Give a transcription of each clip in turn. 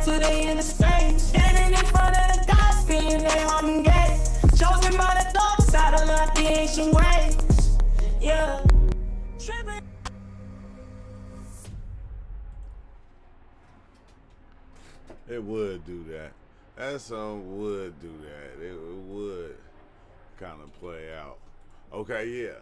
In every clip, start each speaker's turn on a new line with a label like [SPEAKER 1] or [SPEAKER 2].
[SPEAKER 1] till they in the stage. Standing in front of the gods, feeling they harm gate. Chosen by the dark side of like the ancient ways. Yeah. Tripping.
[SPEAKER 2] It would do that. That song would do that. It would kind of play out. Okay, yeah.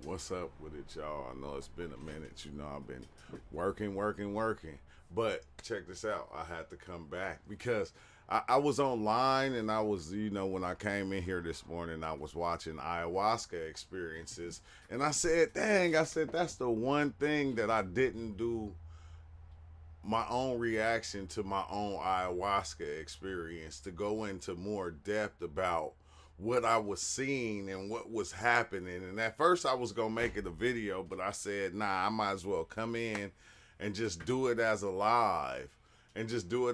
[SPEAKER 2] What's up with it, y'all? I know it's been a minute. You know, I've been working. But check this out. I had to come back because I was online and I was, you know, when I came in here this morning, I was watching Ayahuasca Experiences. And I said, dang, that's the one thing that I didn't do my own reaction to my own ayahuasca experience, to go into more depth about what I was seeing and what was happening. And at first I was gonna make it a video, but I said, nah, I might as well come in and just do it as a live instead,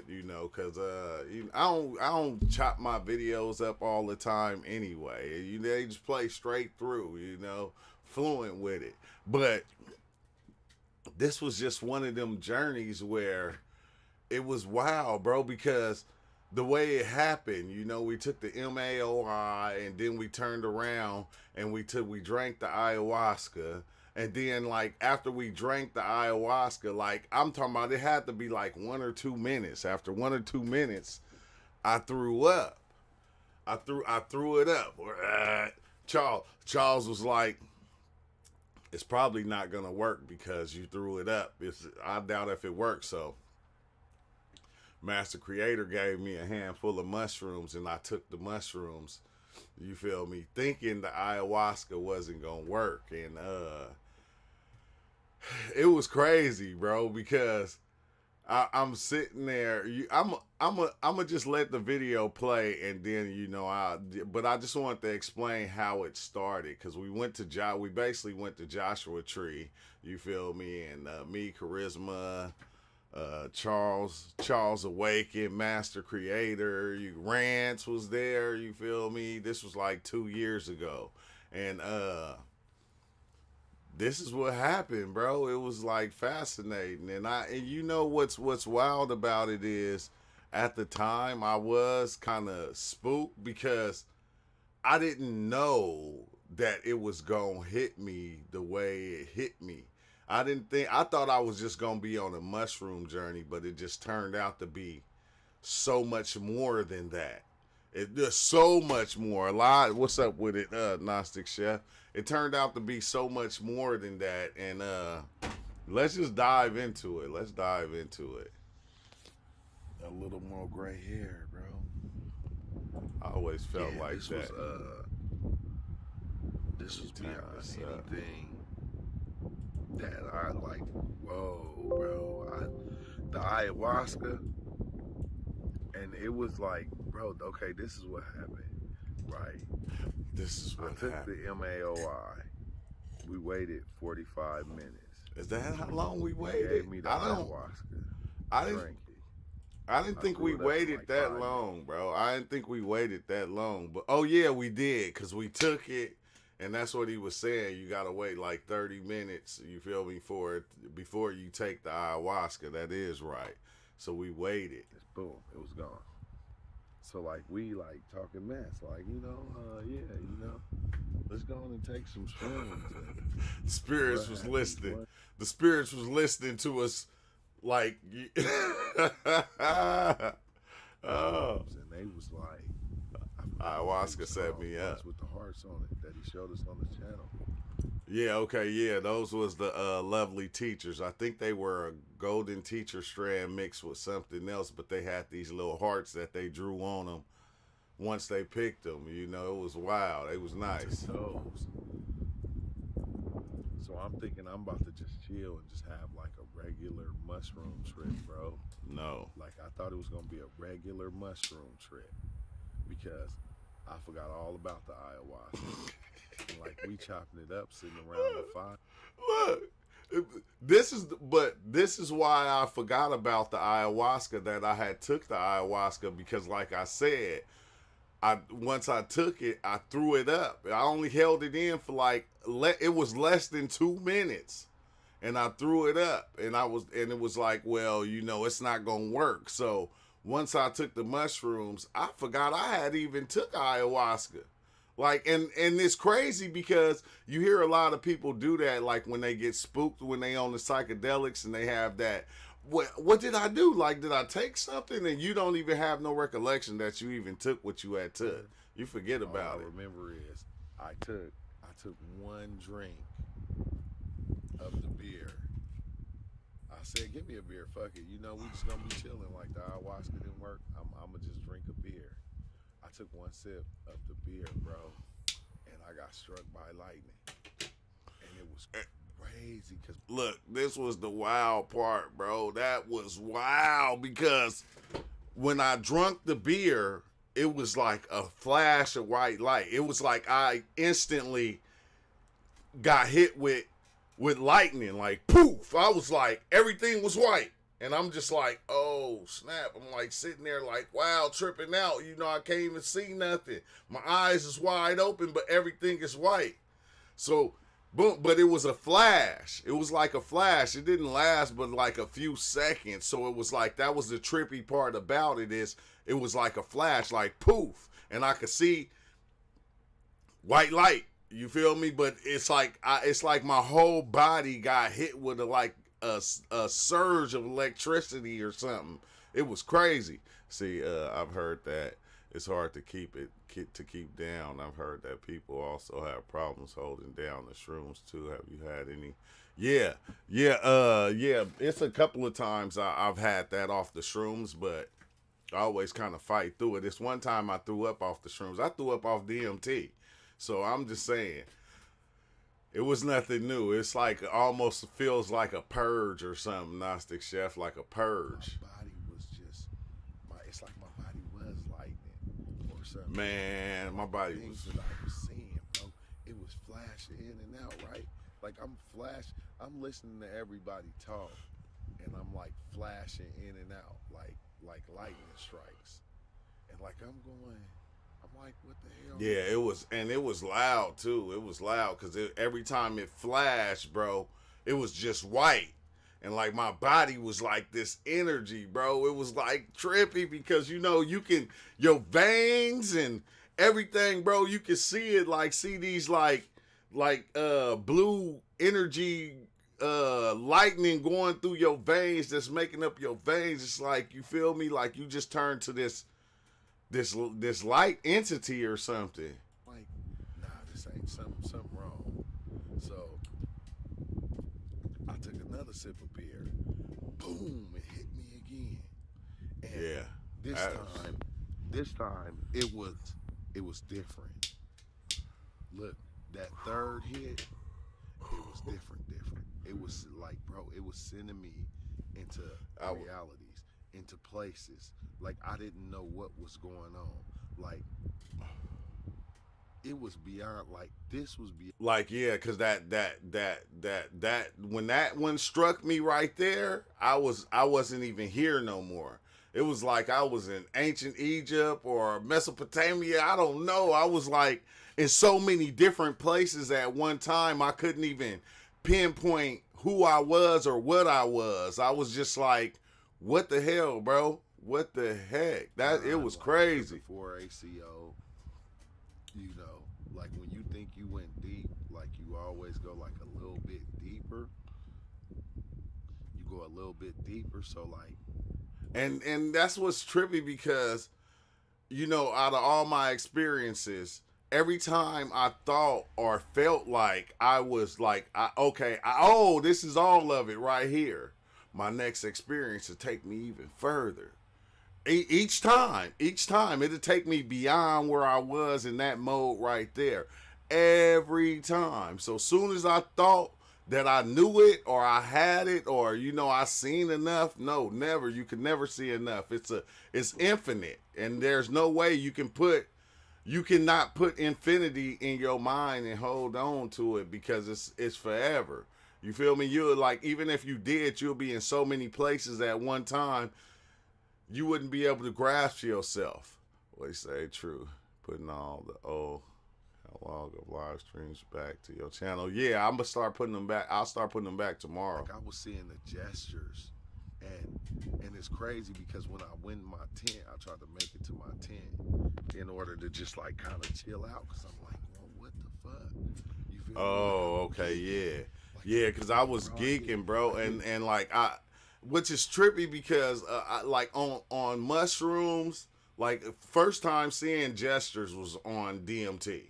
[SPEAKER 2] you know, because I don't chop my videos up all the time anyway. They just play straight through, you know, fluent with it. But this was just one of them journeys where it was wild, bro, because the way it happened, you know, we took the MAOI and then we turned around and we drank the ayahuasca. And then, like, after we drank the ayahuasca, like, I'm talking about, it had to be like 1 or 2 minutes. After 1 or 2 minutes, I threw up. I threw it up. Charles was like, it's probably not gonna work because you threw it up. I doubt if it works. So Master Creator gave me a handful of mushrooms and I took the mushrooms, you feel me, thinking the ayahuasca wasn't gonna work. And it was crazy, bro, because I'm sitting there. I'm gonna just let the video play, and then, you know, but I just wanted to explain how it started, because we basically went to Joshua Tree, you feel me, and me, Charisma, Charles Awaken, Master Creator, Rance was there, you feel me. This was like 2 years ago, and this is what happened, bro. It was like fascinating. And you know what's wild about it is, at the time I was kind of spooked because I didn't know that it was gonna hit me the way it hit me. I thought I was just gonna be on a mushroom journey, but it just turned out to be so much more than that. There's so much more. What's up with it, Gnostic Chef? It turned out to be so much more than that, and let's just dive into it. Let's dive into it. A little more gray hair, bro. I always felt like
[SPEAKER 3] this
[SPEAKER 2] that.
[SPEAKER 3] This was beyond anything that I like. Whoa, bro! The ayahuasca, and it was like, bro, okay, this is what happened, right?
[SPEAKER 2] This is what happened.
[SPEAKER 3] I took the MAOI. We waited 45 minutes.
[SPEAKER 2] Is that how long we waited?
[SPEAKER 3] He gave me the ayahuasca.
[SPEAKER 2] I didn't think we waited like that long, bro. I didn't think we waited that long. But, oh, yeah, we did, because we took it, and that's what he was saying. You got to wait like 30 minutes, you feel me, before you take the ayahuasca. That is right. So we waited.
[SPEAKER 3] Boom, it was gone. So, like, we, like, talking mess. Like, you know, let's go on and take some shrooms.
[SPEAKER 2] The spirits was listening. The spirits was listening to us, like,
[SPEAKER 3] oh. And they was like,
[SPEAKER 2] ayahuasca set me up.
[SPEAKER 3] With the hearts on it that he showed us on the channel.
[SPEAKER 2] Yeah, okay, yeah, those was the lovely teachers. I think they were a golden teacher strand mixed with something else, but they had these little hearts that they drew on them once they picked them. You know, it was wild. It was nice.
[SPEAKER 3] So I'm thinking I'm about to just chill and just have like a regular mushroom trip, bro.
[SPEAKER 2] No.
[SPEAKER 3] Like, I thought it was going to be a regular mushroom trip because I forgot all about the ayahuasca. And like, we chopping it up, sitting around the fire.
[SPEAKER 2] Look, this is why I forgot about the ayahuasca, that I had took the ayahuasca, because like I said, once I took it, I threw it up. I only held it in for like, it was less than 2 minutes. and I threw it up, and it was like, well, it's not gonna work. So once I took the mushrooms, I forgot I had even took ayahuasca. Like, and it's crazy because you hear a lot of people do that, like when they get spooked, when they on the psychedelics and they have that, what did I do? Like, did I take something? And you don't even have no recollection that you even took what you had took. You forget about it.
[SPEAKER 3] All I remember is I took one drink of the beer. I said, give me a beer, fuck it. We just gonna be chilling. Like, the ayahuasca didn't work, I'm gonna just drink a beer. I took one sip of the beer, bro, and I got struck by lightning. And it was crazy.
[SPEAKER 2] Look, this was the wild part, bro. That was wild because when I drunk the beer, it was like a flash of white light. It was like I instantly got hit with lightning, like poof. I was like, everything was white. And I'm just like, oh, snap. I'm like sitting there like, wow, tripping out. I can't even see nothing. My eyes is wide open, but everything is white. So, boom. But it was a flash. It was like a flash. It didn't last but like a few seconds. So it was like, that was the trippy part about it, is it was like a flash, like poof. And I could see white light. You feel me? But it's like my whole body got hit with a surge of electricity or something. It was crazy. See, I've heard that it's hard to keep down. I've heard that people also have problems holding down the shrooms too. Have you had any? Yeah. It's a couple of times I've had that off the shrooms, but I always kind of fight through it. This one time I threw up off the shrooms. I threw up off DMT. So I'm just saying, it was nothing new. It's like almost feels like a purge or something, Gnostic Chef, like a purge.
[SPEAKER 3] My body was just, it's like my body was lightning or something.
[SPEAKER 2] Man, my body was.
[SPEAKER 3] That I was seeing, bro. It was flashing in and out, right? Like I'm listening to everybody talk, and I'm like flashing in and out, like lightning strikes, and like I'm like, what the hell?
[SPEAKER 2] Yeah, it was loud too. It was loud because every time it flashed, bro, it was just white. And like my body was like this energy, bro. It was like trippy because, your veins and everything, bro, you can see it, like see these like blue energy lightning going through your veins that's making up your veins. It's like, you feel me? Like you just turned to this light entity or something.
[SPEAKER 3] Like, nah, this ain't something wrong. So I took another sip of beer. Boom, it hit me again. And
[SPEAKER 2] yeah.
[SPEAKER 3] This time it was different. Look, that third hit, it was different. It was like, bro, it was sending me into realities, into places. Like, I didn't know what was going on. Like, it was beyond, like, this was beyond.
[SPEAKER 2] Like, yeah, because that when that one struck me right there, I wasn't even here no more. It was like I was in ancient Egypt or Mesopotamia. I don't know. I was like in so many different places at one time. I couldn't even pinpoint who I was or what I was. I was just like, what the hell, bro? What the heck? It was crazy.
[SPEAKER 3] Before ACO, like when you think you went deep, like you always go like a little bit deeper. You go a little bit deeper, so like.
[SPEAKER 2] And that's what's trippy because, out of all my experiences, every time I thought or felt like I was like, this is all of it right here. My next experience would take me even further. Each time, it'd take me beyond where I was in that mode right there. Every time. So soon as I thought that I knew it or I had it or, I seen enough, no, never. You could never see enough. It's infinite. And there's no way you cannot put infinity in your mind and hold on to it because it's forever. You feel me? You're like, even if you did, you'll be in so many places at one time, you wouldn't be able to grasp yourself. What you say, true. Putting all the How long of live streams back to your channel? Yeah, I'm gonna start putting them back. I'll start putting them back tomorrow.
[SPEAKER 3] Like I was seeing the gestures, and it's crazy because when I went in my tent, I tried to make it to my tent in order to just like kind of chill out because I'm like, well, what the fuck? You feel
[SPEAKER 2] Oh,
[SPEAKER 3] me?
[SPEAKER 2] okay, yeah,
[SPEAKER 3] Like,
[SPEAKER 2] yeah. Because I was geeking, bro, and like which is trippy because like on mushrooms, like first time seeing gestures was on DMT,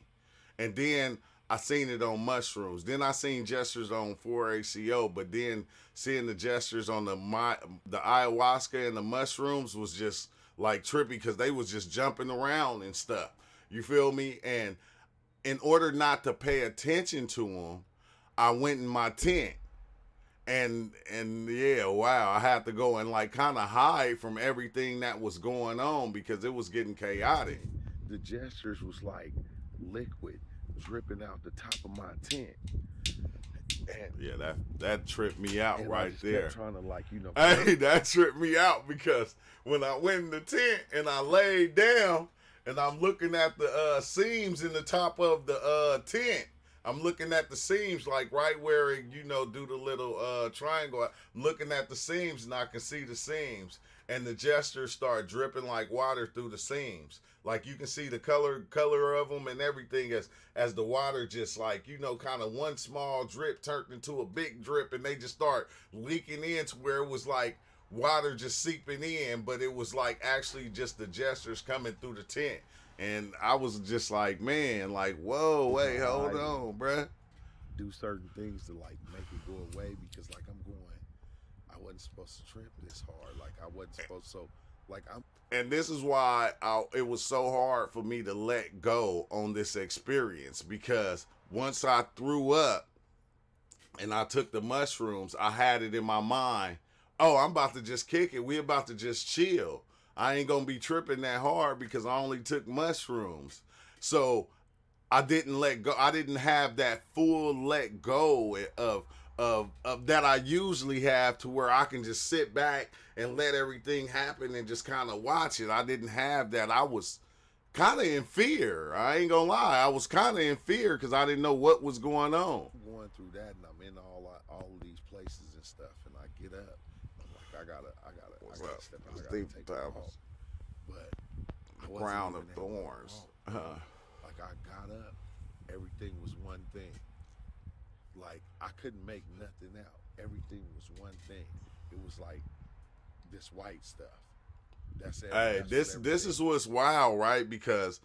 [SPEAKER 2] and then I seen it on mushrooms. Then I seen gestures on 4-ACO, but then seeing the gestures on the ayahuasca and the mushrooms was just like trippy because they was just jumping around and stuff. You feel me? And in order not to pay attention to them, I went in my tent. And yeah, wow, I had to go and like kind of hide from everything that was going on because it was getting chaotic.
[SPEAKER 3] The gestures was like liquid dripping out the top of my tent. And
[SPEAKER 2] yeah, that tripped me out
[SPEAKER 3] and
[SPEAKER 2] right
[SPEAKER 3] I just
[SPEAKER 2] there.
[SPEAKER 3] kept trying to like, you know,
[SPEAKER 2] Hey, that tripped me out because when I went in the tent and I laid down and I'm looking at the seams in the top of the tent. I'm looking at the seams, like right where it, you know, do the little triangle. I'm looking at the seams and I can see the seams. And the gestures start dripping like water through the seams. Like you can see the color of them and everything as the water just like, you know, kind of one small drip turned into a big drip and they just start leaking in to where it was like water just seeping in, but it was like actually just the gestures coming through the tent. And I was just like, man, like, whoa, wait, hold on, bruh.
[SPEAKER 3] do certain things to like make it go away because like I wasn't supposed to trip this hard. Like I wasn't supposed to, like I'm.
[SPEAKER 2] And this is why it was so hard for me to let go on this experience because once I threw up and I took the mushrooms, I had it in my mind, oh, I'm about to just kick it. We about to just chill. I ain't gonna be tripping that hard because I only took mushrooms. So I didn't let go. I didn't have that full let go of that I usually have to where I can just sit back and let everything happen and just kind of watch it. I didn't have that. I was kind of in fear. I ain't gonna lie. I was kind of in fear because I didn't know what was going on.
[SPEAKER 3] Going through that and I'm in all of these places and stuff and I get up. I'm like, I gotta step out. I gotta take a walk. But I wasn't
[SPEAKER 2] Crown
[SPEAKER 3] even
[SPEAKER 2] of
[SPEAKER 3] able to
[SPEAKER 2] thorns.
[SPEAKER 3] walk. Like I got up, everything was one thing. Like I couldn't make nothing out. Everything was one thing. It was like this white stuff. That's it.
[SPEAKER 2] Hey, this is what's wild, right? Because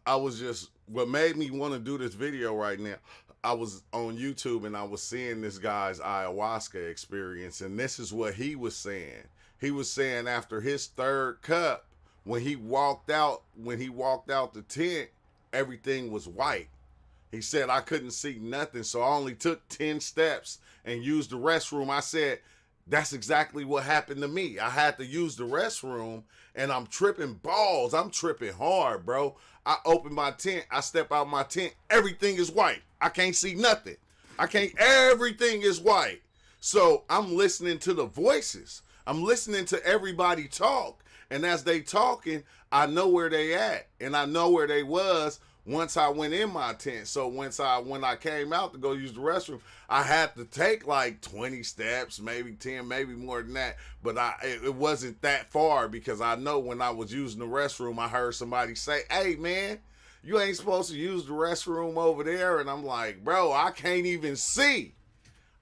[SPEAKER 2] I was just what made me want to do this video right now. I was on YouTube and I was seeing this guy's ayahuasca experience, and this is what he was saying. He was saying after his third cup, when he walked out the tent, everything was white. He said, I couldn't see nothing, so I only took 10 steps and used the restroom. I said, that's exactly what happened to me. I had to use the restroom, and I'm tripping balls. I'm tripping hard, bro. I open my tent. I step out my tent. Everything is white. I can't see nothing. Everything is white. So I'm listening to the voices. I'm listening to everybody talk. And as they talking, I know where they at. And I know where they was once I went in my tent. So when I came out to go use the restroom, I had to take like 20 steps, maybe 10, maybe more than that. But it wasn't that far because I know when I was using the restroom, I heard somebody say, hey man, you ain't supposed to use the restroom over there. And I'm like, bro, I can't even see.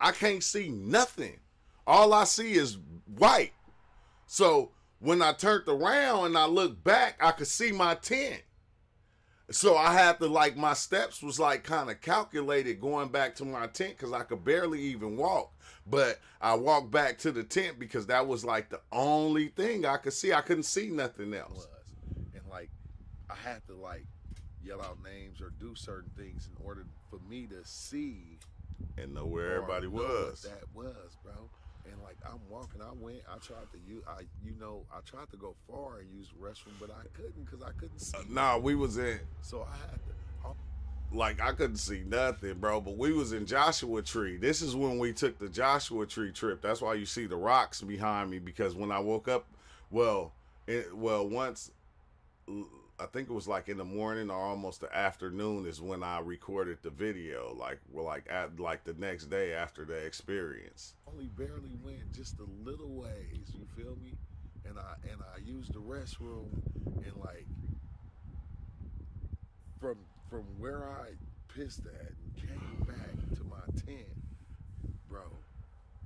[SPEAKER 2] I can't see nothing. All I see is white. So when I turned around and I looked back, I could see my tent. So I had to, like, my steps was like kind of calculated going back to my tent because I could barely even walk. But I walked back to the tent because that was like the only thing I could see. I couldn't see nothing else.
[SPEAKER 3] And like I had to like yell out names or do certain things in order for me to see
[SPEAKER 2] and know where everybody was.
[SPEAKER 3] What that was, bro. And like I'm walking, I tried to go far and use the restroom, but I couldn't because I couldn't see.
[SPEAKER 2] Nah, we was in.
[SPEAKER 3] So I had to.
[SPEAKER 2] Like I couldn't see nothing, bro. But we was in Joshua Tree. This is when we took the Joshua Tree trip. That's why you see the rocks behind me because when I woke up, once I think it was like in the morning or almost the afternoon is when I recorded the video. Like the next day after the experience.
[SPEAKER 3] Only barely went just a little ways. You feel me? And I used the restroom, and like from where I pissed at and came back to my tent, bro.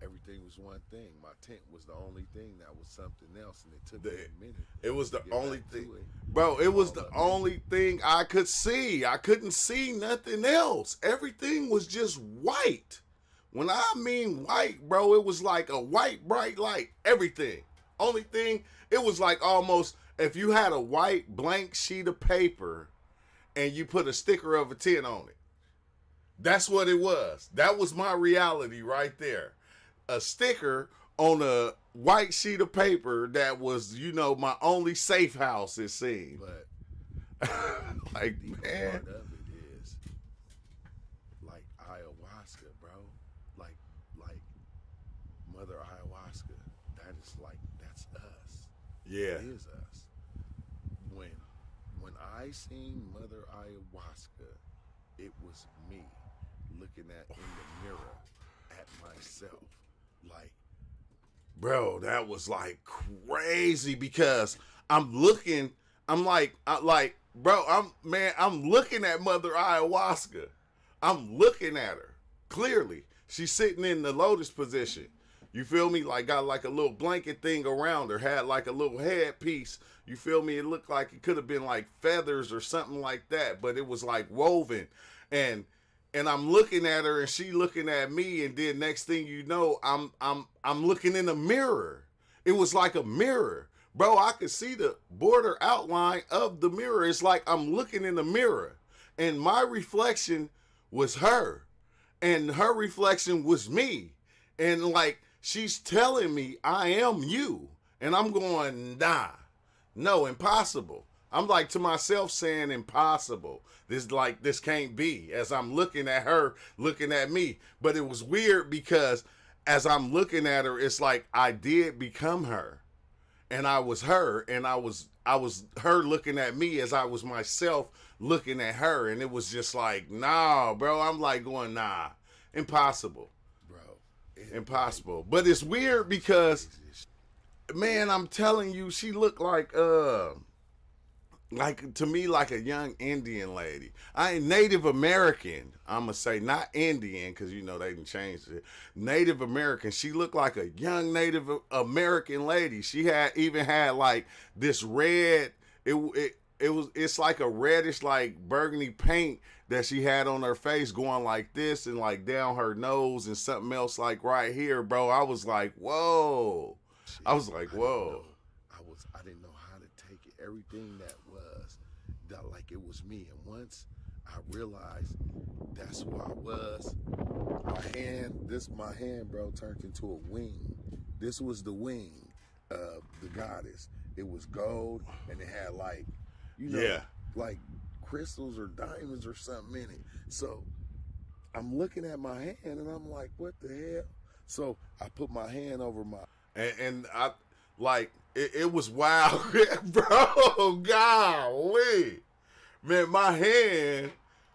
[SPEAKER 3] Everything was one thing. My tent was the only thing that was something else, and it took me a minute.
[SPEAKER 2] It was the only thing,
[SPEAKER 3] bro.
[SPEAKER 2] It was the only thing I could see. I couldn't see nothing else. Everything was just white. When I mean white, bro, it was like a white bright light. Everything. Only thing, it was like almost if you had a white blank sheet of paper and you put a sticker of a tent on it. That's what it was. That was my reality right there. A sticker on a white sheet of paper that was, my only safe house, it seemed.
[SPEAKER 3] But
[SPEAKER 2] like,
[SPEAKER 3] the
[SPEAKER 2] man.
[SPEAKER 3] part of it is like ayahuasca, bro. Like Mother Ayahuasca. That's us.
[SPEAKER 2] Yeah.
[SPEAKER 3] It is us. When I seen Mother Ayahuasca, it was me looking in the mirror at myself. Like,
[SPEAKER 2] bro, that was like crazy because I'm looking at Mother Ayahuasca. I'm looking at her clearly. She's sitting in the lotus position. You feel me? Like got like a little blanket thing around her, had like a little headpiece. You feel me? It looked like it could have been like feathers or something like that, but it was like woven. And I'm looking at her and she looking at me, and then next thing you know, I'm looking in a mirror. It was like a mirror. Bro, I could see the border outline of the mirror. It's like I'm looking in the mirror. And my reflection was her. And her reflection was me. And like she's telling me I am you. And I'm going, nah. No, impossible. I'm like to myself saying impossible. This can't be, as I'm looking at her, looking at me. But it was weird because as I'm looking at her, it's like I did become her. And I was her, and I was her looking at me as I was myself looking at her. And it was just like, nah, bro. I'm like going, nah, impossible.
[SPEAKER 3] bro,
[SPEAKER 2] Impossible. But it's weird because, man, I'm telling you, she looked like to me like a young Indian lady. I ain't Native American. I'ma say not Indian because they done changed it. Native American. She looked like a young Native American lady. She had like this red. It's like a reddish like burgundy paint that she had on her face going like this and like down her nose and something else like right here, bro. I was like, whoa. I was like, whoa.
[SPEAKER 3] I didn't know how to take it. Everything that like it was me. And once I realized that's who I was, my hand, bro, turned into a wing. This was the wing of the goddess. It was gold and it had like, like crystals or diamonds or something in it. So I'm looking at my hand and I'm like, what the hell? So I put my hand over my...
[SPEAKER 2] And I, like, it was wild, bro. Golly. Man, my hand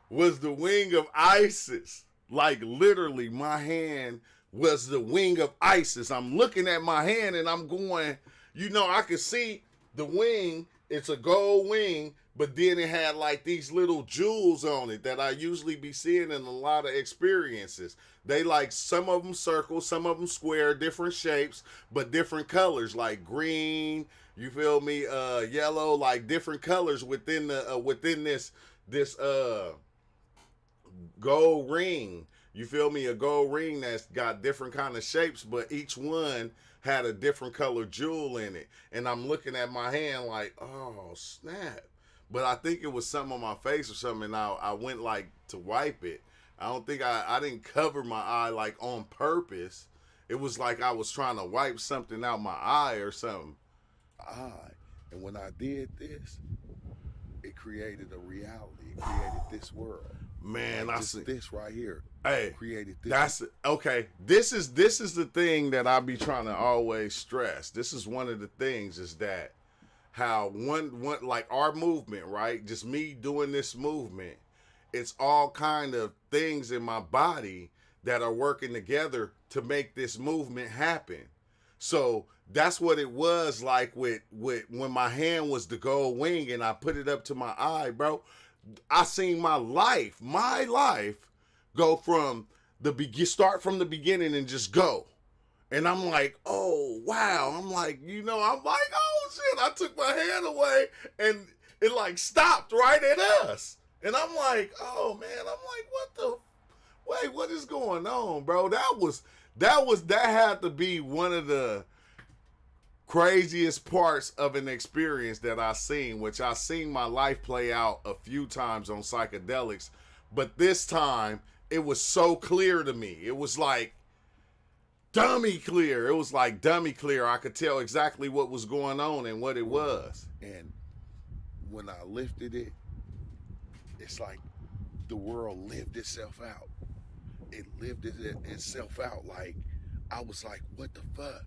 [SPEAKER 2] was the wing of Isis. Like, literally, my hand was the wing of Isis. I'm looking at my hand and I'm going, I could see the wing. It's a gold wing, but then it had like these little jewels on it that I usually be seeing in a lot of experiences. They like some of them circle, some of them square, different shapes, but different colors, like green, you feel me, yellow, like different colors within this gold ring. You feel me? A gold ring that's got different kind of shapes, but each one had a different color jewel in it. And I'm looking at my hand like, oh, snap. But I think it was something on my face or something, and I went like to wipe it. I don't think I didn't cover my eye like on purpose. It was like I was trying to wipe something out my eye or something.
[SPEAKER 3] And when I did this, it created a reality. It created this world.
[SPEAKER 2] Man,
[SPEAKER 3] like
[SPEAKER 2] I see
[SPEAKER 3] this right here.
[SPEAKER 2] Hey,
[SPEAKER 3] created this.
[SPEAKER 2] That's okay. This is the thing that I be trying to always stress. This is one of the things is that how one like our movement, right? Just me doing this movement, it's all kind of things in my body that are working together to make this movement happen. So that's what it was like with when my hand was the gold wing and I put it up to my eye, bro. I seen my life go from start from the beginning and just go. And I'm like, oh wow. I'm like, oh shit, I took my hand away and it like stopped right at us. And I'm like, oh man, I'm like, what is going on, bro? That had to be one of the craziest parts of an experience that I seen, which I seen my life play out a few times on psychedelics, but this time it was so clear to me. It was like dummy clear. It was like dummy clear. I could tell exactly what was going on and what it was.
[SPEAKER 3] And when I lifted it, it's like the world lived itself out. It lived itself out. Like, I was like, what the fuck?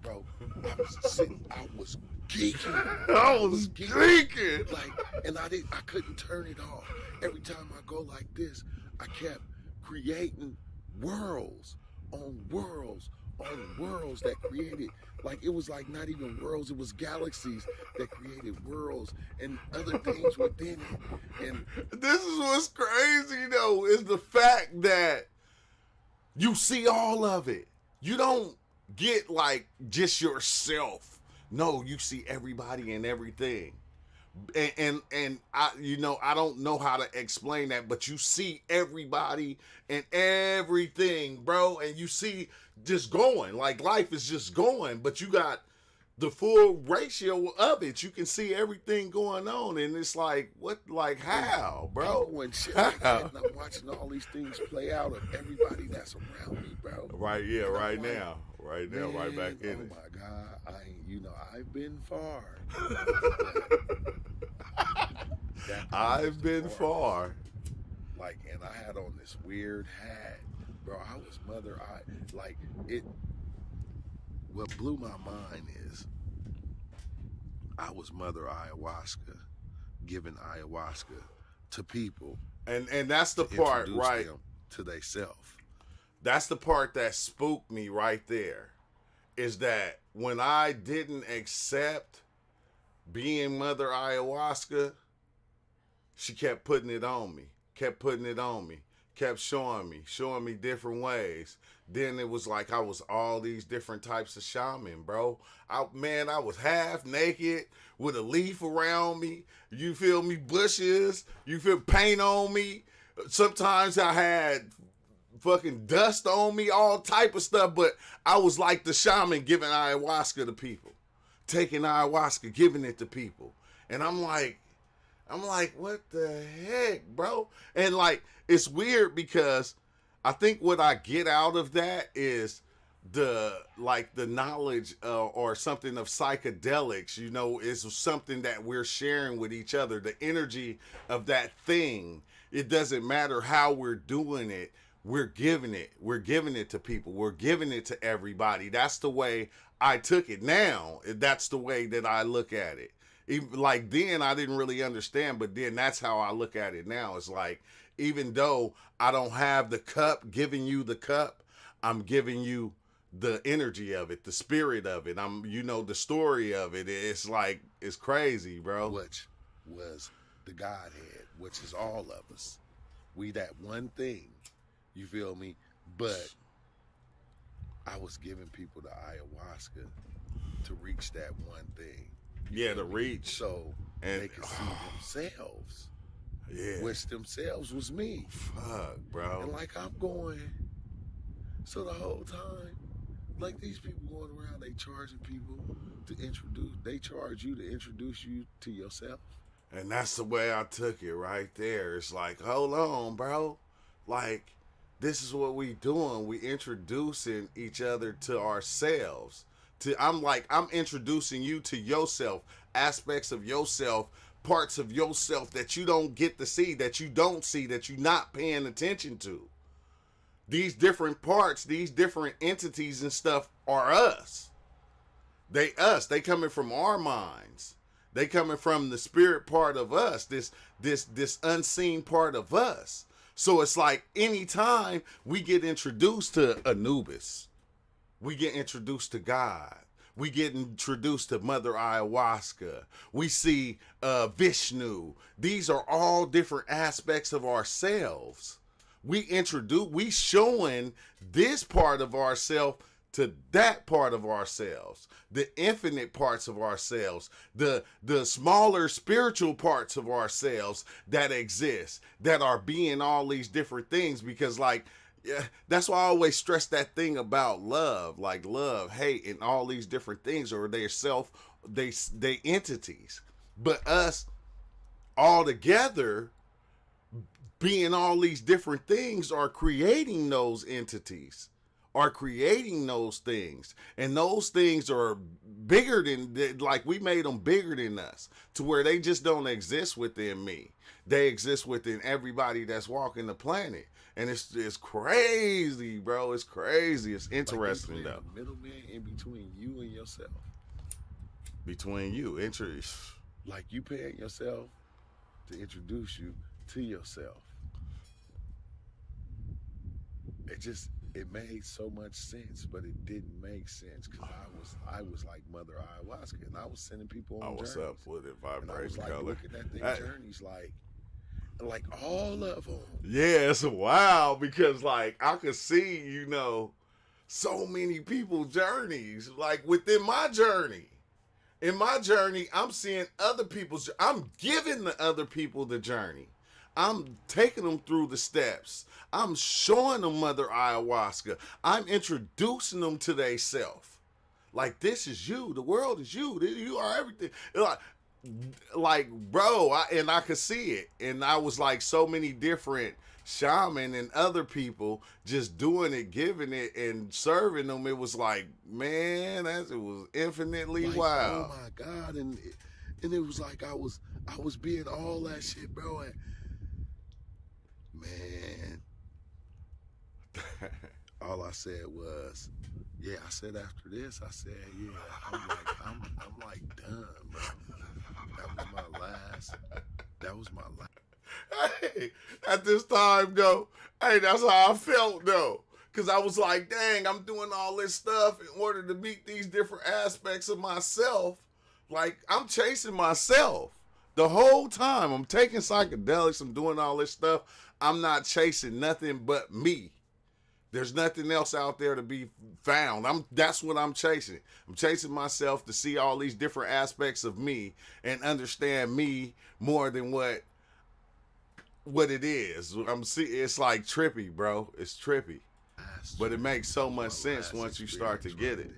[SPEAKER 3] Bro, I was geeking.
[SPEAKER 2] I was geeking.
[SPEAKER 3] Like, and I couldn't turn it off. Every time I go like this, I kept creating worlds on worlds on worlds that created, like, it was like not even worlds, it was galaxies that created worlds and other things within it. And
[SPEAKER 2] this is what's crazy though, is the fact that you see all of it. You don't get like just yourself. No, you see everybody and everything. And I I don't know how to explain that, but you see everybody and everything, bro, and you see just going, like life is just going, but you got the full ratio of it. You can see everything going on, and it's like, what, like how, bro?
[SPEAKER 3] When shit like that, and I'm watching all these things play out of everybody that's around me, bro.
[SPEAKER 2] Right, yeah,
[SPEAKER 3] and
[SPEAKER 2] right now, right back in it.
[SPEAKER 3] Oh my God, I've been far.
[SPEAKER 2] I've been far.
[SPEAKER 3] Like, and I had on this weird hat, bro. I was Mother like it. What blew my mind is I was Mother Ayahuasca, giving ayahuasca to people,
[SPEAKER 2] and that's the part, right?
[SPEAKER 3] Them to they self.
[SPEAKER 2] That's the part that spooked me right there. Is that when I didn't accept being Mother Ayahuasca, she kept putting it on me, kept showing me different ways. Then it was like I was all these different types of shaman, bro. I was half naked with a leaf around me. You feel me? Bushes. You feel paint on me. Sometimes I had fucking dust on me, all type of stuff. But I was like the shaman giving ayahuasca to people, taking ayahuasca, giving it to people. And I'm like, what the heck, bro? And like, it's weird because I think what I get out of that is the knowledge or something of psychedelics, is something that we're sharing with each other. The energy of that thing, it doesn't matter how we're doing it. We're giving it to people. We're giving it to everybody. That's the way I took it. Now, that's the way that I look at it. Even, like, then I didn't really understand, but then that's how I look at it now. It's like, even though I don't have the cup, giving you the cup, I'm giving you the energy of it, the spirit of it. I'm, the story of it. It's like, it's crazy, bro.
[SPEAKER 3] Which was the Godhead, which is all of us. We that one thing, you feel me? But I was giving people the ayahuasca to reach that one thing.
[SPEAKER 2] Yeah, to reach.
[SPEAKER 3] So they could see themselves.
[SPEAKER 2] Yeah.
[SPEAKER 3] Which themselves was me.
[SPEAKER 2] Fuck, bro.
[SPEAKER 3] And like, I'm going, so the whole time, like, these people going around, they charging people they charge you to introduce you to yourself.
[SPEAKER 2] And that's the way I took it right there. It's like, hold on, bro. Like, this is what we doing. We introducing each other to ourselves. I'm introducing you to yourself, aspects of yourself, parts of yourself that you don't get to see, that you don't see, that you're not paying attention to. These different parts, these different entities and stuff are us. They coming from our minds. They coming from the spirit part of us, this unseen part of us. So it's like anytime we get introduced to Anubis, we get introduced to God. We get introduced to Mother Ayahuasca. We see Vishnu. These are all different aspects of ourselves. We showing this part of ourselves to that part of ourselves, the infinite parts of ourselves, the smaller spiritual parts of ourselves that exist, that are being all these different things. Because like, yeah, that's why I always stress that thing about love, like love, hate, and all these different things, or they entities. But us all together being all these different things are creating those entities, are creating those things. And those things are bigger than, like, we made them bigger than us, to where they just don't exist within me. They exist within everybody that's walking the planet. And it's crazy, bro. It's crazy. It's interesting,
[SPEAKER 3] like
[SPEAKER 2] though.
[SPEAKER 3] Middleman in between you and yourself.
[SPEAKER 2] Between you, interest.
[SPEAKER 3] Like you paying yourself to introduce you to yourself. It made so much sense, but it didn't make sense because I was like Mother Ayahuasca, and I was sending people on journeys.
[SPEAKER 2] What's up with it?
[SPEAKER 3] And I was
[SPEAKER 2] Vibration
[SPEAKER 3] like
[SPEAKER 2] color.
[SPEAKER 3] looking at their journeys, like all of them.
[SPEAKER 2] Yeah, it's wild because like I could see, so many people's journeys, like within my journey. In my journey, I'm seeing other people's, I'm giving the other people the journey. I'm taking them through the steps. I'm showing them Mother Ayahuasca. I'm introducing them to their self. Like, this is you. The world is you. You are everything. Like, bro, I could see it. And I was like so many different shaman and other people just doing it, giving it, and serving them. It was like, man, it was infinitely
[SPEAKER 3] like,
[SPEAKER 2] wild.
[SPEAKER 3] Oh my God. And it was like I was being all that shit, bro. And man, all I said was, yeah, I said after this, I said, yeah, I'm like done, bro. That was my last.
[SPEAKER 2] Hey, at this time, though, hey, that's how I felt, though. Because I was like, dang, I'm doing all this stuff in order to meet these different aspects of myself. Like, I'm chasing myself the whole time. I'm taking psychedelics. I'm doing all this stuff. I'm not chasing nothing but me. There's nothing else out there to be found. That's what I'm chasing. I'm chasing myself to see all these different aspects of me and understand me more than what it is. It's like trippy, bro. It's trippy. But it makes so much sense once you start to get it.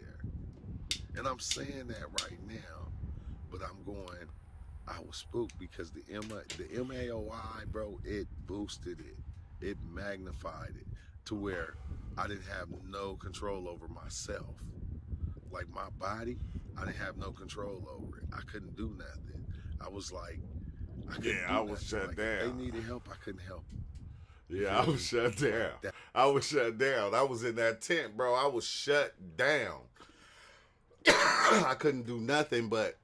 [SPEAKER 3] And I'm saying that right now, but I'm going, I was spooked because the MAOI, bro, it boosted it. It magnified it to where I didn't have no control over myself. Like my body, I didn't have no control over it. I couldn't do nothing. I was like, I was
[SPEAKER 2] shut down.
[SPEAKER 3] If they needed help, I couldn't help.
[SPEAKER 2] Yeah, I was shut down. I was shut down. I was in that tent, bro. I was shut down. I couldn't do nothing but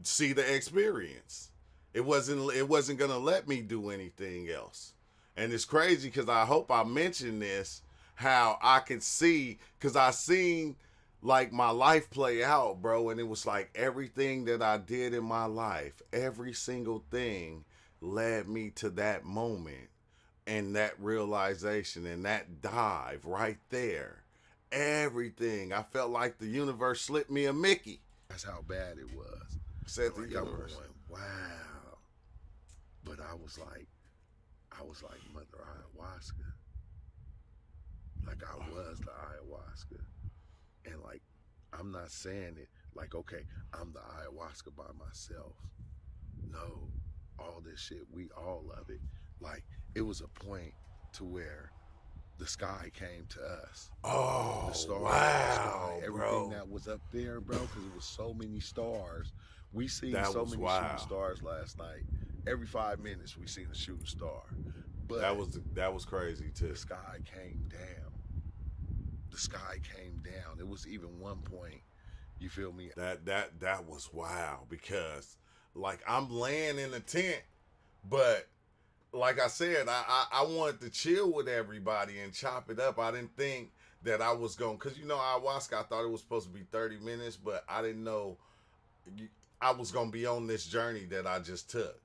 [SPEAKER 2] see the experience. It wasn't gonna let me do anything else. And it's crazy because I hope I mentioned this, how I could see, because I seen like my life play out, bro. And it was like everything that I did in my life, every single thing led me to that moment and that realization and that dive right there. Everything. I felt like the universe slipped me a Mickey.
[SPEAKER 3] That's how bad it was.
[SPEAKER 2] Said the
[SPEAKER 3] like
[SPEAKER 2] universe.
[SPEAKER 3] Wow. But I was like Mother Ayahuasca. Like I was the ayahuasca. And like, I'm not saying it like, okay, I'm the ayahuasca by myself. No, all this shit, we all of it. Like, it was a point to where the sky came to us.
[SPEAKER 2] Oh,
[SPEAKER 3] the stars,
[SPEAKER 2] wow,
[SPEAKER 3] everything
[SPEAKER 2] bro.
[SPEAKER 3] that was up there, bro, because it was so many stars. We seen
[SPEAKER 2] That
[SPEAKER 3] so
[SPEAKER 2] was
[SPEAKER 3] many
[SPEAKER 2] wild.
[SPEAKER 3] shooting stars last night. Every 5 minutes, we seen a shooting star. But
[SPEAKER 2] that was crazy too.
[SPEAKER 3] the sky came down. The sky came down. It was even one point You feel me?
[SPEAKER 2] That was wild because like I'm laying in the tent, but like I said, I wanted to chill with everybody and chop it up. I didn't think that I was going, because you know ayahuasca, I thought it was supposed to be 30 minutes, but I didn't know I was going to be on this journey that I just took.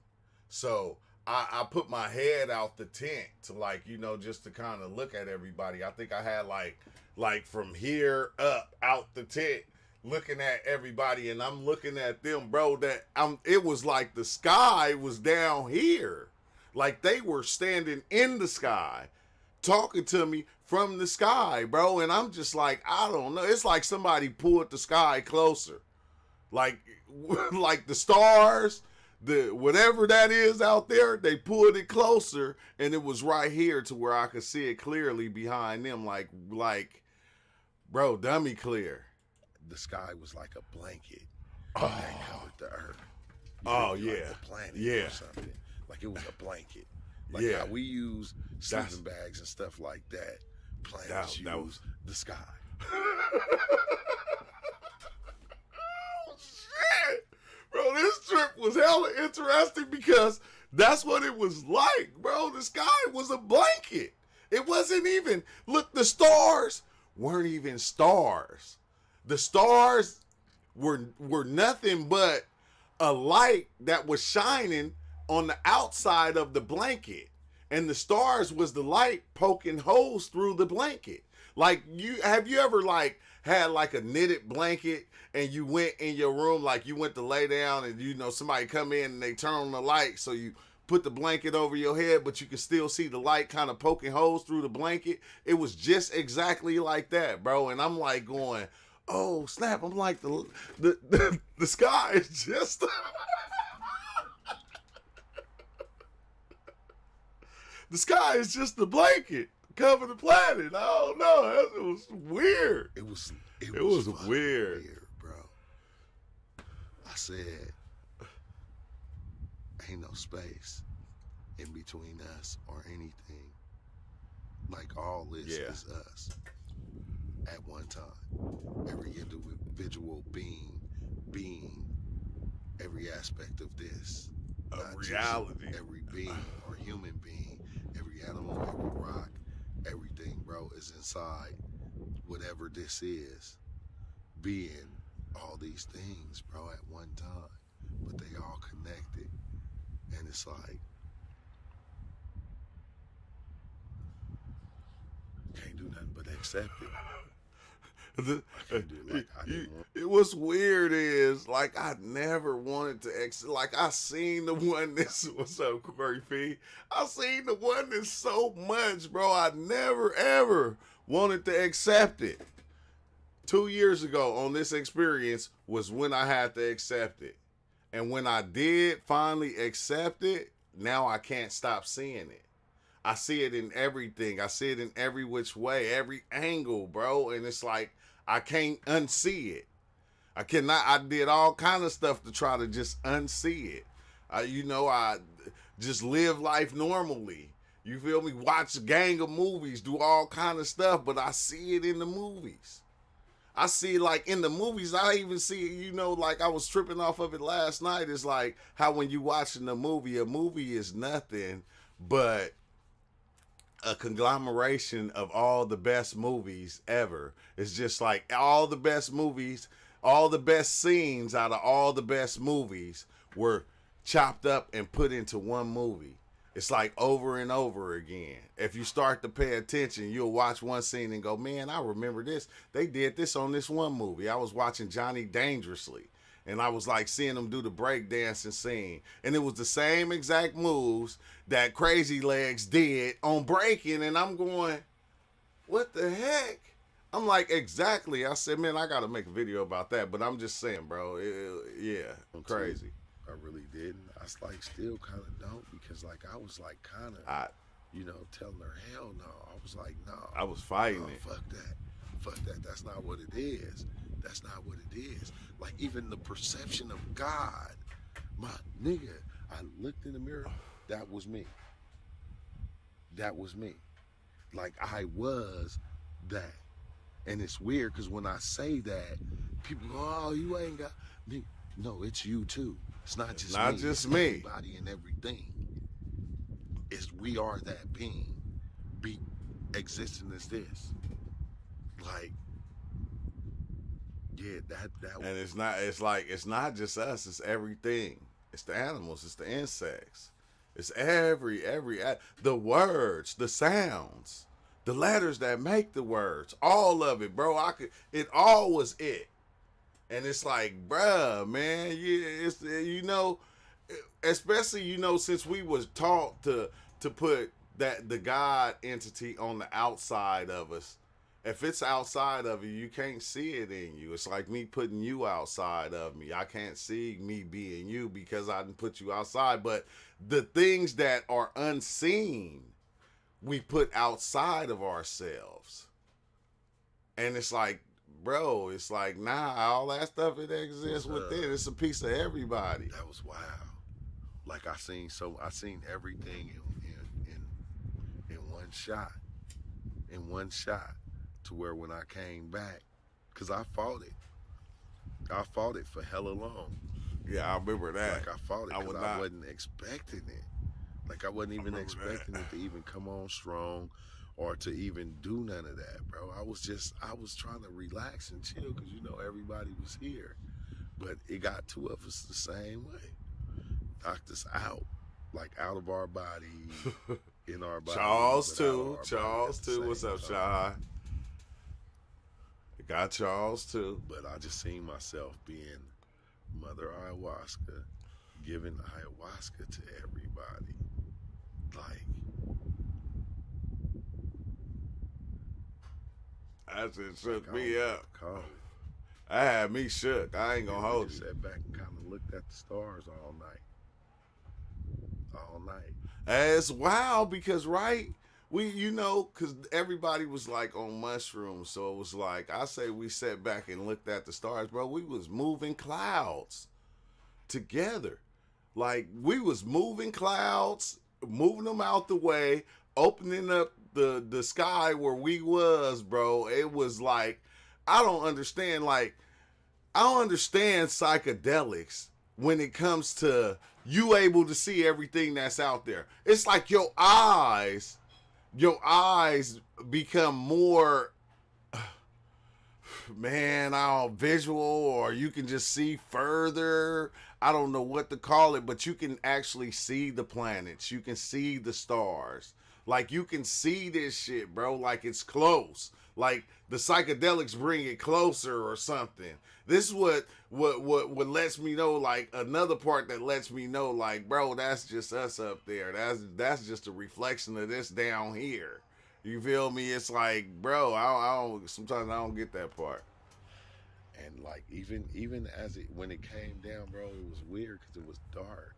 [SPEAKER 2] So I put my head out the tent to like, you know, just to kind of look at everybody. I think I had like from here up out the tent looking at everybody, and I'm looking at them, bro, that it was like the sky was down here. Like they were standing in the sky talking to me from the sky, bro. And I'm just like, I don't know. It's like somebody pulled the sky closer. Like like the stars, the whatever that is out there, they pulled it closer, and it was right here to where I could see it clearly behind them, like bro, dummy clear.
[SPEAKER 3] The sky was like a blanket
[SPEAKER 2] Oh,
[SPEAKER 3] that covered the earth.
[SPEAKER 2] oh
[SPEAKER 3] Like
[SPEAKER 2] yeah,
[SPEAKER 3] the planet
[SPEAKER 2] yeah,
[SPEAKER 3] or something. Like it was a blanket. Like
[SPEAKER 2] yeah.
[SPEAKER 3] how we use
[SPEAKER 2] That's-
[SPEAKER 3] sleeping bags and stuff like that. Planets
[SPEAKER 2] That
[SPEAKER 3] use
[SPEAKER 2] was-
[SPEAKER 3] the sky.
[SPEAKER 2] Oh shit, bro! This trip was hella interesting because that's what it was like, bro. The sky was a blanket. It wasn't even. Look, the stars weren't even stars. The stars were nothing but a light that was shining on the outside of the blanket, and the stars was the light poking holes through the blanket. Like, have you ever like had like a knitted blanket and you went in your room, like you went to lay down, and you know somebody come in and they turn on the light, so you put the blanket over your head, but you can still see the light kind of poking holes through the blanket? It was just exactly like that, bro. And I'm like going, oh snap! I'm like the sky is just. The sky is just the blanket cover the planet. I don't know. It was weird.
[SPEAKER 3] It was
[SPEAKER 2] was
[SPEAKER 3] fucking
[SPEAKER 2] weird,
[SPEAKER 3] bro. I said, ain't no space in between us or anything. Like all this is us at one time. Every individual being every aspect of this.
[SPEAKER 2] Of
[SPEAKER 3] Not just
[SPEAKER 2] reality.
[SPEAKER 3] every being or human being, every animal, every rock, everything, bro, is inside whatever this is, being all these things, bro, at one time. But they all connected. And it's like, can't do nothing but accept it.
[SPEAKER 2] What's weird is like I never wanted to like I seen the oneness. What's up, Corey P? I seen the oneness so much, bro. I never ever wanted to accept it. 2 years ago on this experience was when I had to accept it, and when I did finally accept it, now I can't stop seeing it. I see it in everything. I see it in every which way, every angle, bro. And it's like I can't unsee it. I cannot. I did all kind of stuff to try to just unsee it. I just live life normally. You feel me? Watch a gang of movies, do all kind of stuff, but I see it in the movies. I see it like in the movies. I even see it, you know, like I was tripping off of it last night. It's like how when you watching a movie is nothing but a conglomeration of all the best movies ever. It's just like all the best movies, all the best scenes out of all the best movies were chopped up and put into one movie. It's like over and over again. If you start to pay attention, you'll watch one scene and go, man, I remember this. They did this on this one movie. I was watching Johnny Dangerously, and I was like seeing them do the breakdancing scene. And it was the same exact moves that Crazy Legs did on Breaking. And I'm going, what the heck? I'm like, exactly. I said, man, I got to make a video about that. But I'm just saying, bro, crazy.
[SPEAKER 3] I really didn't. I like still kind of don't, because like I was like kind of, telling her hell no. I was like, no.
[SPEAKER 2] I was fighting it.
[SPEAKER 3] Fuck that. That's not what it is. That's not what it is. Like even the perception of God, my nigga. I looked in the mirror. That was me. That was me. Like I was that. And it's weird because when I say that, people go, oh, you ain't got me. No, it's you too. It's not just
[SPEAKER 2] not
[SPEAKER 3] me.
[SPEAKER 2] just
[SPEAKER 3] It's
[SPEAKER 2] me.
[SPEAKER 3] everybody and everything. We are that being. Be existing as this. Like, yeah, that
[SPEAKER 2] And it's not just us, it's everything. It's the animals, it's the insects. It's the words, the sounds, the letters that make the words, all of it, bro. It all was it. And it's like, bruh, man, yeah, it's, especially, since we was taught to put the God entity on the outside of us. If it's outside of you, you can't see it in you. It's like me putting you outside of me. I can't see me being you because I didn't put you outside. But the things that are unseen, we put outside of ourselves. And it's like, bro, it's like, nah, all that stuff, it exists within. It's a piece of everybody.
[SPEAKER 3] That was wild. Like I seen everything in one shot. In one shot. To where when I came back, because I fought it for hella long.
[SPEAKER 2] Yeah, I remember that.
[SPEAKER 3] Like I fought it because I wasn't expecting it. Like I wasn't even expecting it to even come on strong or to even do none of that, bro. I was trying to relax and chill because everybody was here. But it got two of us the same way. Knocked us out. Like out of our body, in our body.
[SPEAKER 2] Charles too. What's up, Shy? Got Charles too.
[SPEAKER 3] But I just seen myself being Mother Ayahuasca, giving ayahuasca to everybody. Like,
[SPEAKER 2] that just shook me up.
[SPEAKER 3] Call it.
[SPEAKER 2] I had me shook. I ain't gonna hold you.
[SPEAKER 3] Sat back and kind of looked at the stars all night. All night.
[SPEAKER 2] It's wild because, right? Because everybody was like on mushrooms, so it was like, I say we sat back and looked at the stars, bro. We was moving clouds together. Like, we was moving clouds, moving them out the way, opening up the sky where we was, bro. It was like, I don't understand psychedelics when it comes to you able to see everything that's out there. It's like your eyes become more, visual, or you can just see further. I don't know what to call it, but you can actually see the planets. You can see the stars. Like, you can see this shit, bro. Like, it's close. Like, the psychedelics bring it closer or something. This is what lets me know, like, another part that lets me know, like, bro, that's just us up there. That's just a reflection of this down here. You feel me? It's like, bro, sometimes I don't get that part.
[SPEAKER 3] And like, even when it came down, bro, it was weird because it was dark.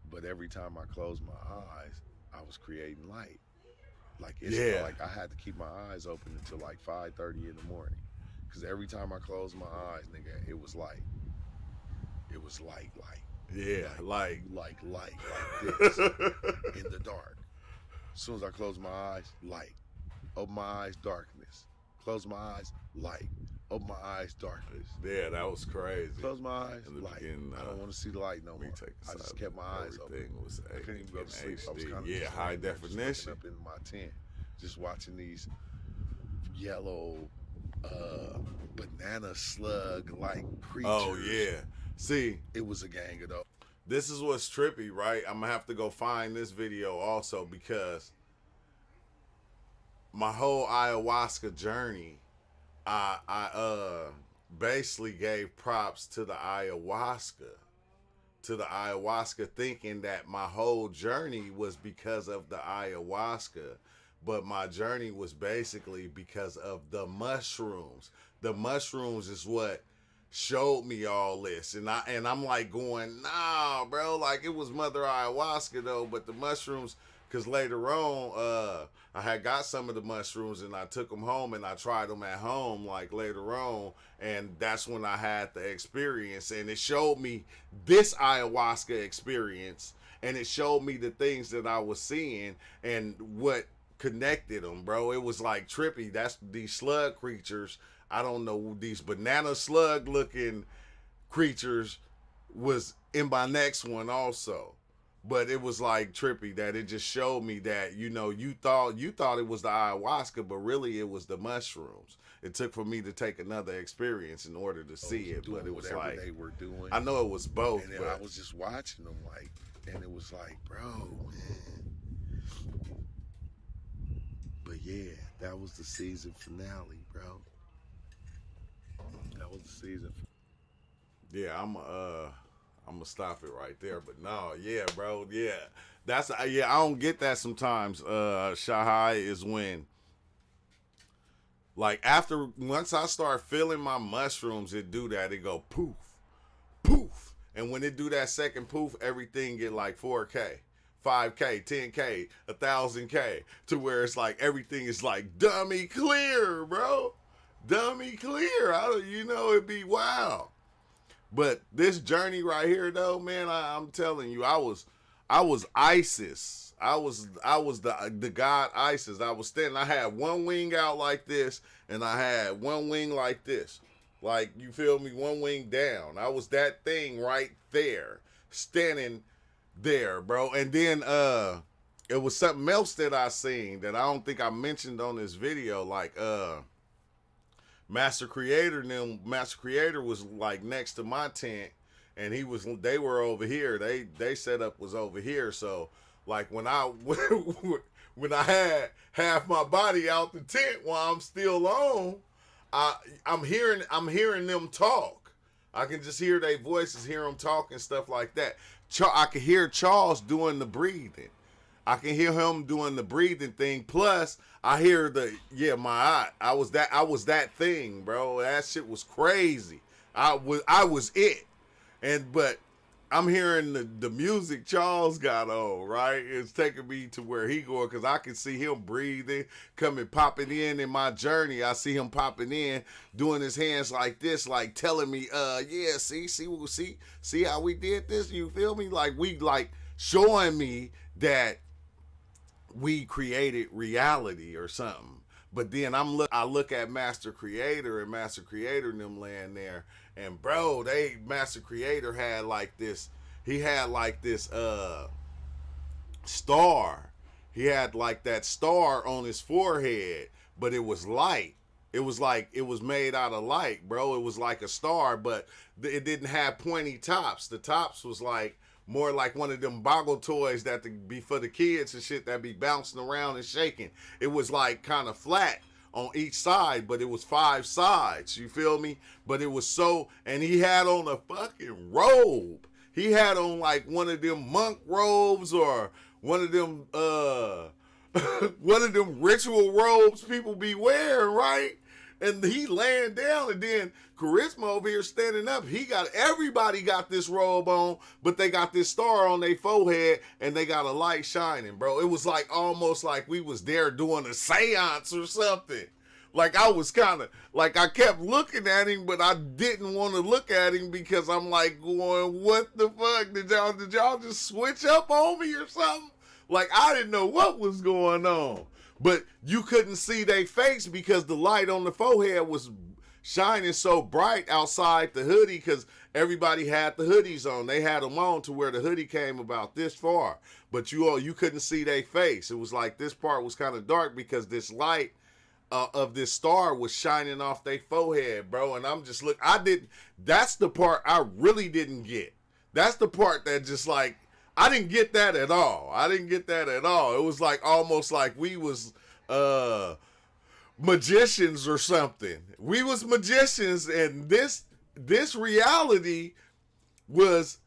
[SPEAKER 3] But every time I closed my eyes, I was creating light. Like, like I had to keep my eyes open until like 5:30 in the morning. Because every time I closed my eyes, nigga, it was light. It was light.
[SPEAKER 2] Yeah,
[SPEAKER 3] like this in the dark. As soon as I close my eyes, light. Open my eyes, darkness. Close my eyes, light. Open my eyes, darkness.
[SPEAKER 2] Yeah, that was crazy.
[SPEAKER 3] Close my eyes, light. I don't want to see the light no more. I just kept my eyes open. I couldn't even go to sleep. I was kind of
[SPEAKER 2] high definition.
[SPEAKER 3] Up in my tent, just watching these yellow banana slug-like creatures.
[SPEAKER 2] Oh yeah. See,
[SPEAKER 3] it was a gang of those.
[SPEAKER 2] This is what's trippy, right? I'm gonna have to go find this video also, because my whole ayahuasca journey, I basically gave props to the ayahuasca, thinking that my whole journey was because of the ayahuasca, but my journey was basically because of the mushrooms. The mushrooms is what showed me all this, and I'm like going, nah, bro, like it was Mother Ayahuasca though, but the mushrooms, because later on, I had got some of the mushrooms and I took them home and I tried them at home, like later on, and that's when I had the experience, and it showed me this ayahuasca experience, and it showed me the things that I was seeing and what connected them, bro. It was like trippy. That's these slug creatures. I don't know, these banana slug looking creatures was in my next one also. But it was like trippy that it just showed me that, you know, you thought it was the ayahuasca, but really it was the mushrooms. It took for me to take another experience in order to see it, but it was like
[SPEAKER 3] they were doing.
[SPEAKER 2] I know it was both.
[SPEAKER 3] And then I was just watching them, like, and it was like, bro, man. But yeah, that was the season finale, bro. That was the season.
[SPEAKER 2] Yeah, I'm gonna stop it right there. But no, yeah, bro, yeah, that's yeah. I don't get that sometimes. Shahai is when, like, once I start feeling my mushrooms, it do that. It go poof, poof, and when it do that second poof, everything get like 4K. 5K, 10K, 1,000K, to where it's like everything is like dummy clear, bro. Dummy clear. You know, it'd be wild. But this journey right here, though, man, I'm telling you, I was Isis. I was the god Isis. I was standing. I had one wing out like this, and I had one wing like this. Like, you feel me? One wing down. I was that thing right there, standing there, bro. And then it was something else that I seen that I don't think I mentioned on this video. Like Master Creator was like next to my tent, and they were over here. They setup was over here. So like when I had half my body out the tent while I'm still on, I'm hearing them talk. I can just hear their voices, hear them talk and stuff like that. I can hear Charles doing the breathing. I can hear him doing the breathing thing. Plus, I hear I was that thing, bro. That shit was crazy. I was it. But I'm hearing the music Charles got on, right? It's taking me to where he going, because I can see him breathing, popping in my journey. I see him popping in, doing his hands like this, like telling me, yeah, see how we did this? You feel me? Like showing me that we created reality or something. But then I look at Master Creator and Master Creator and them laying there, and bro, Master Creator had like this. He had like this star. He had like that star on his forehead, but it was light. It was like it was made out of light, bro. It was like a star, but it didn't have pointy tops. The tops was like more like one of them boggle toys that be for the kids and shit that be bouncing around and shaking. It was like kind of flat on each side, but it was 5 sides. You feel me? But it was and he had on a fucking robe. He had on like one of them monk robes or one of them one of them ritual robes people be wearing, right? And he laying down, and then Charisma over here standing up. Everybody got this robe on, but they got this star on their forehead, and they got a light shining, bro. It was like almost like we was there doing a seance or something. Like I was kind of, like I kept looking at him, but I didn't want to look at him because I'm like going, what the fuck? Did y'all just switch up on me or something? Like I didn't know what was going on. But you couldn't see their face because the light on the forehead was shining so bright outside the hoodie, because everybody had the hoodies on. They had them on to where the hoodie came about this far. But you couldn't see their face. It was like this part was kind of dark because this light of this star was shining off their forehead, bro. And I'm just that's the part I really didn't get. That's the part that just like, I didn't get that at all. It was like almost like we was magicians or something. We was magicians, and this reality was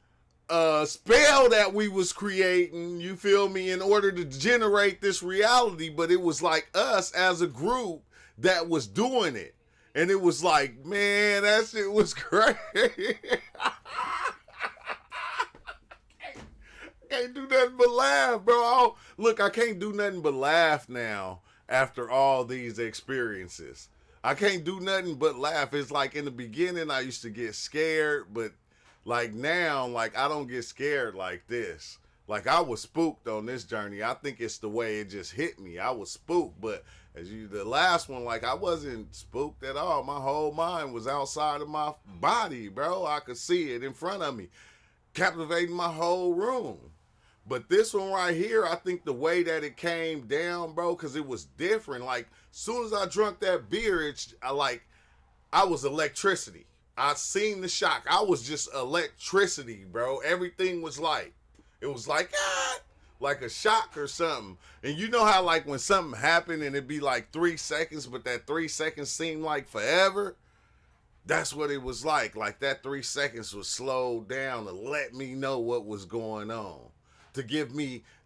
[SPEAKER 2] a spell that we was creating, you feel me, in order to generate this reality. But it was like us as a group that was doing it. And it was like, man, that shit was crazy. Can't do nothing but laugh, bro. I can't do nothing but laugh now after all these experiences. I can't do nothing but laugh. It's like in the beginning I used to get scared, but like now, like I don't get scared like this. Like I was spooked on this journey. I think it's the way it just hit me. I was spooked, but The last one, like, I wasn't spooked at all. My whole mind was outside of my body, bro. I could see it in front of me, captivating my whole room. But this one right here, I think the way that it came down, bro, because it was different. Like, soon as I drunk that beer, I was electricity. I seen the shock. I was just electricity, bro. Everything was it was like a shock or something. And you know how, like, when something happened and it'd be like 3 seconds, but that 3 seconds seemed like forever? That's what it was like. Like, that 3 seconds was slowed down to let me know what was going on.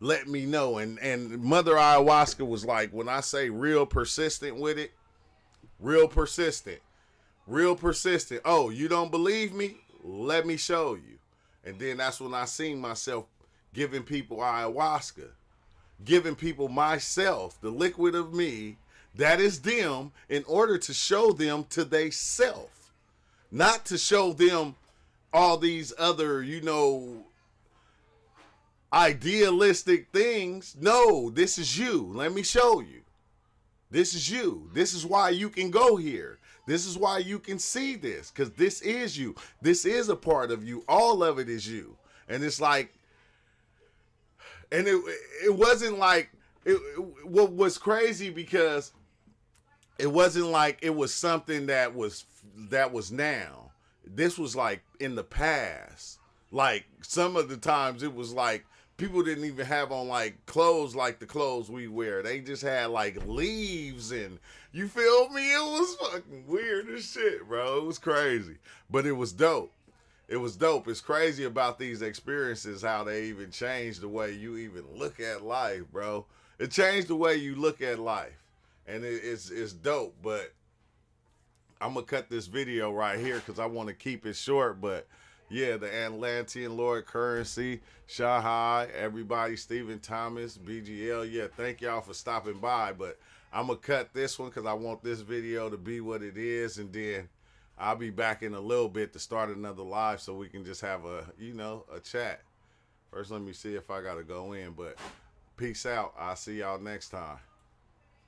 [SPEAKER 2] Let me know. And Mother Ayahuasca was like, when I say real persistent with it, real persistent. Real persistent. Oh, you don't believe me? Let me show you. And then that's when I seen myself giving people ayahuasca, giving people myself, the liquid of me, that is them, in order to show them to they self. Not to show them all these other, idealistic things. No, this is you. Let me show you. This is you. This is why you can go here. This is why you can see this, because this is you. This is a part of you. All of it is you. And it's like, and it wasn't like, what was crazy, because it wasn't like it was something that was now. This was like in the past. Like, some of the times it was like people didn't even have on like clothes like the clothes we wear. They just had like leaves, and you feel me? It was fucking weird as shit, bro. It was crazy, but it was dope. It was dope. It's crazy about these experiences, how they even changed the way you even look at life, bro. It changed the way you look at life, and it's dope. But I'm gonna cut this video right here because I want to keep it short. But yeah, the Atlantean Lord Currency, Shahai, everybody, Stephen Thomas, BGL. Yeah, thank y'all for stopping by. But I'm gonna cut this one because I want this video to be what it is, and then I'll be back in a little bit to start another live so we can just have a chat. First, let me see if I gotta go in, but peace out. I'll see y'all next time.